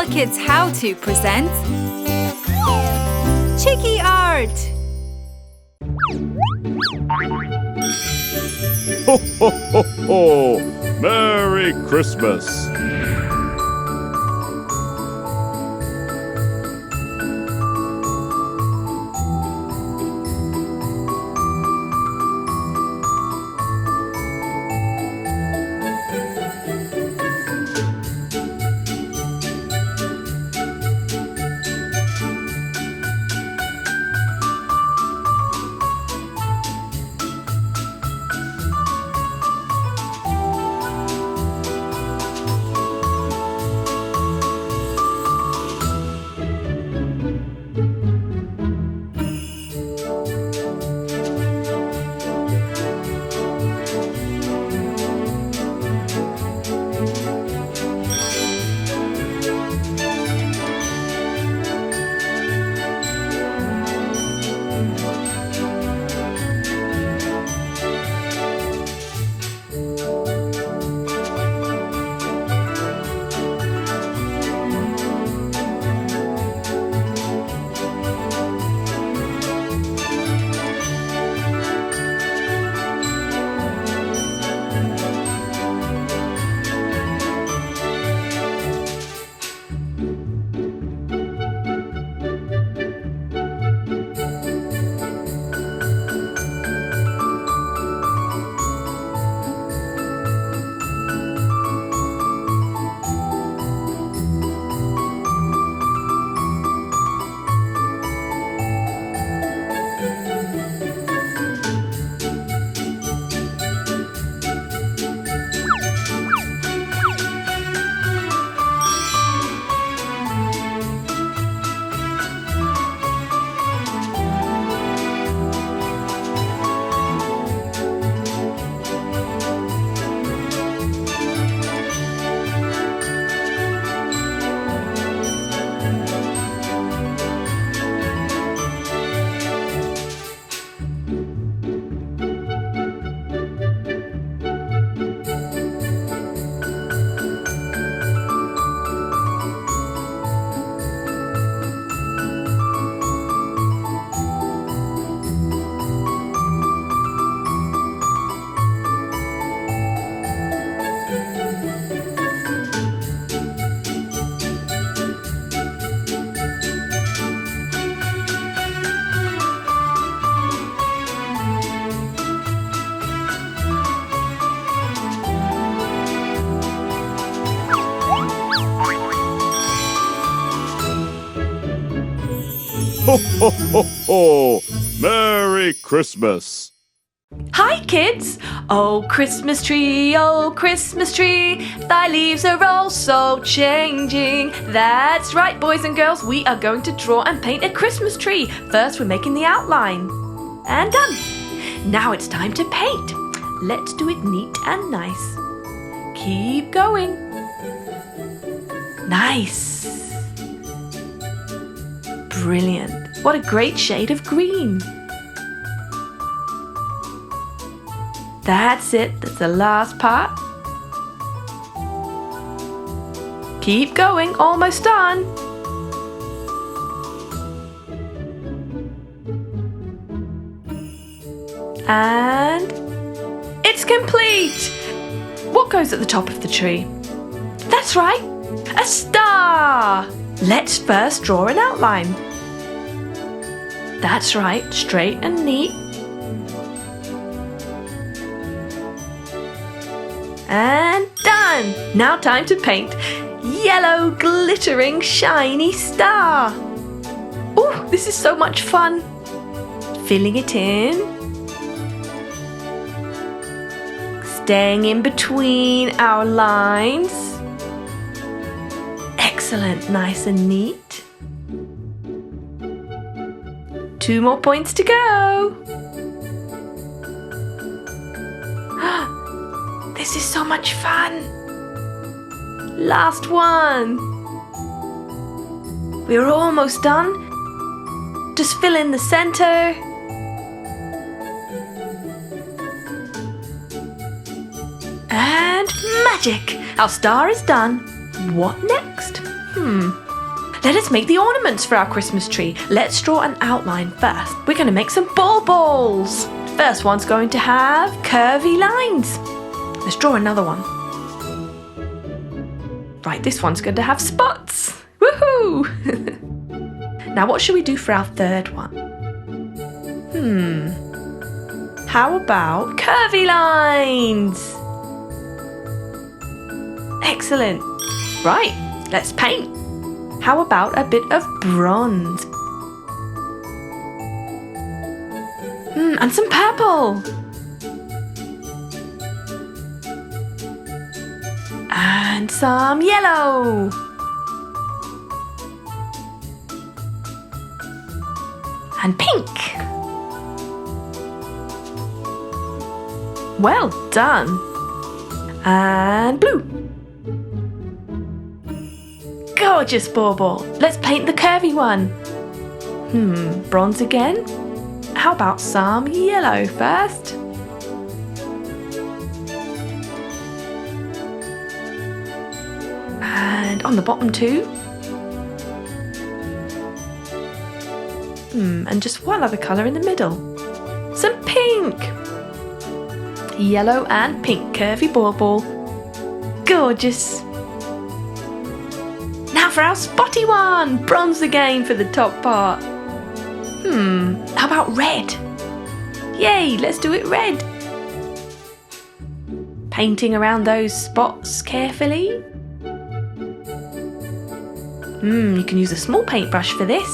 HooplaKidz How To presents Chiki Art! Ho, ho, ho, ho! Merry Christmas! Ho, ho, ho, ho! Merry Christmas! Hi, kids! Oh, Christmas tree, thy leaves are also changing. That's right, boys and girls, we are going to draw and paint a Christmas tree. First, we're making the outline. And done! Now it's time to paint. Let's do it neat and nice. Keep going. Nice! Brilliant! What a great shade of green! That's it, that's the last part. Keep going, almost done. And it's complete! What goes at the top of the tree? That's right, a star! Let's first draw an outline. That's right, straight and neat. And done! Now time to paint. Yellow, glittering, shiny star. Ooh, this is so much fun. Filling it in. Staying in between our lines. Excellent, nice and neat. 2 more points to go. This is so much fun. Last one. We're almost done. Just fill in the center. And magic! Our star is done. What next? Let us make the ornaments for our Christmas tree. Let's draw an outline first. We're going to make some baubles. First one's going to have curvy lines. Let's draw another one. Right, this one's going to have spots. Woohoo! Now what should we do for our third one? How about curvy lines? Excellent. Right, let's paint. How about a bit of bronze? And some purple. And some yellow. And pink. Well done. And blue. Gorgeous bauble. Let's paint the curvy one. Bronze again. How about some yellow first? And on the bottom too. And just one other colour in the middle. Some pink. Yellow and pink curvy bauble. Gorgeous. Now for our spotty one. Bronze again for the top part. How about red? Yay, let's do it red. Painting around those spots carefully. You can use a small paintbrush for this.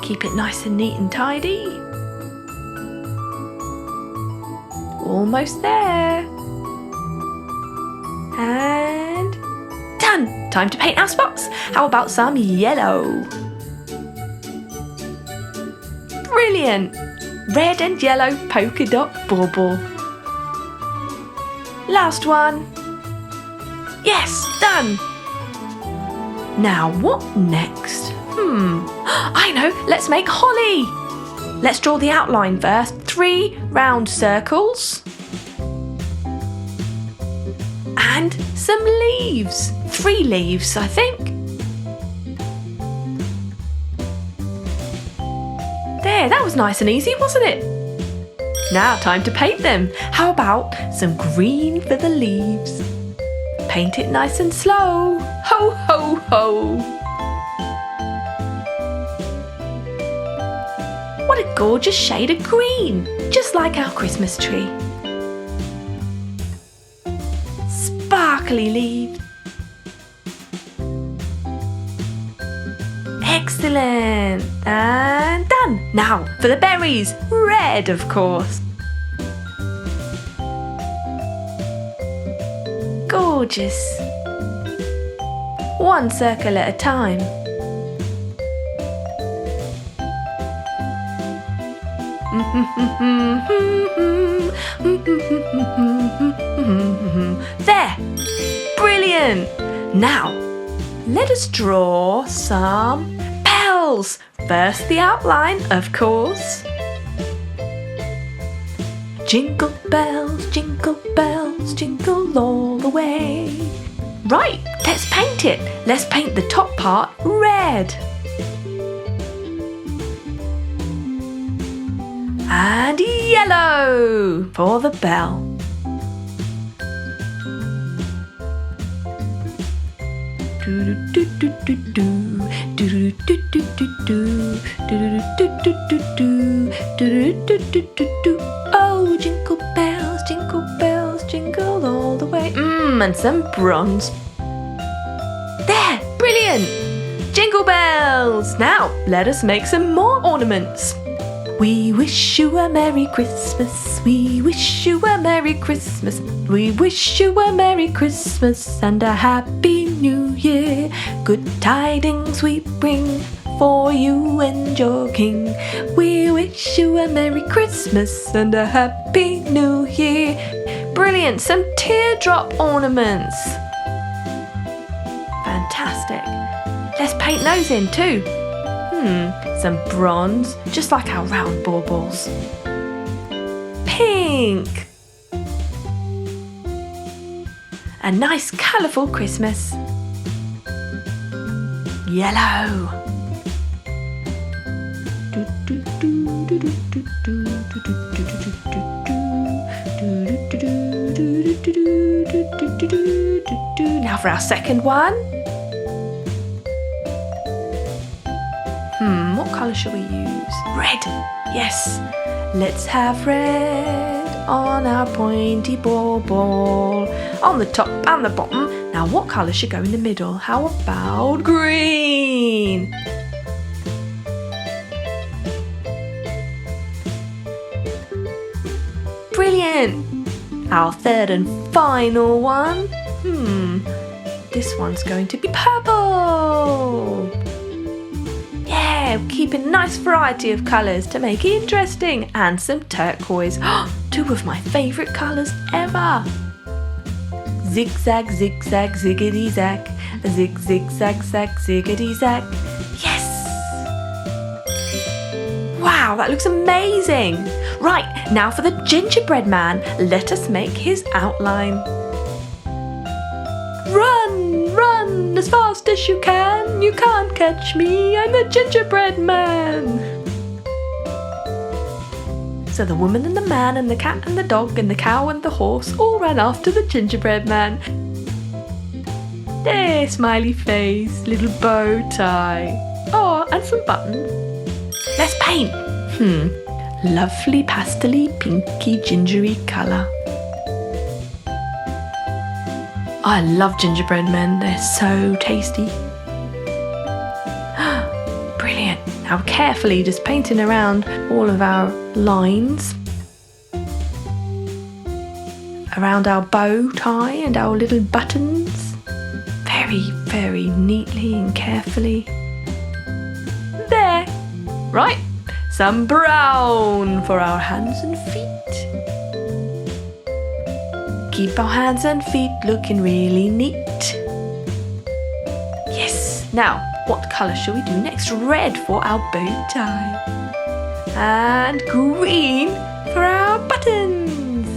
Keep it nice and neat and tidy. Almost there. And done! Time to paint our spots. How about some yellow? Brilliant! Red and yellow polka dot bauble. Last one. Yes, done! Now what next? I know, let's make holly. Let's draw the outline first. 3 round circles. And some leaves. 3 leaves, I think. There, that was nice and easy, wasn't it? Now time to paint them. How about some green for the leaves? Paint it nice and slow. Ho, ho, ho. What a gorgeous shade of green, just like our Christmas tree. Sparkly leaves. Excellent. And done. Now for the berries. Red, of course. Gorgeous. One circle at a time. There! Brilliant! Now, let us draw some bells. First the outline, of course. Jingle bells, jingle all the way. Right, let's paint it. Let's paint the top part red. And yellow for the bell. Oh, jingle bells, jingle all the way. And some bronze. There, brilliant! Jingle bells! Now, let us make some more ornaments. We wish you a Merry Christmas. We wish you a Merry Christmas. We wish you a Merry Christmas and a Happy New Year. Good tidings we bring for you and your King. We wish you a Merry Christmas and a Happy New Year. Brilliant! Some teardrop ornaments. Fantastic. Let's paint those in too. Some bronze, just like our round baubles. Pink. A nice colourful Christmas. yellow. Now for our second one. What colour shall we use? Red. Yes. Let's have red on our pointy ball. On the top and the bottom. Now what colour should go in the middle? How about green? Brilliant! Our third and final one. This one's going to be purple. Yeah, keep a nice variety of colours to make it interesting. And some turquoise. Two of my favourite colours ever. Zigzag, zigzag, ziggity zag. Zig, zig, zag, zag, ziggity zag. Yes! Wow, that looks amazing! Right, now for the gingerbread man. Let us make his outline. Run, run as fast as you can. You can't catch me, I'm the gingerbread man. So the woman and the man and the cat and the dog and the cow and the horse all ran after the gingerbread man. There, smiley face, little bow tie. Oh, and some buttons. Let's paint. Lovely pastely pinky gingery colour. I love gingerbread men, they're so tasty. Brilliant. Now carefully just painting around all of our lines. Around our bow tie and our little buttons. Very, very neatly and carefully. There. Right. Some brown for our hands and feet. Keep our hands and feet looking really neat. Yes. Now, what colour shall we do next? Red for our bow tie. And green for our buttons.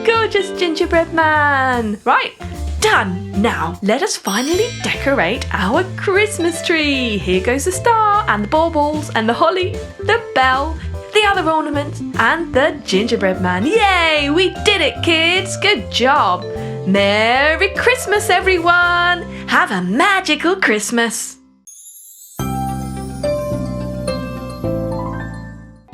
Gorgeous gingerbread man. Right, done. Now, let us finally decorate our Christmas tree. Here goes the star and the baubles and the holly, the bell, the other ornaments and the gingerbread man. Yay! We did it, kids! Good job! Merry Christmas, everyone! Have a magical Christmas!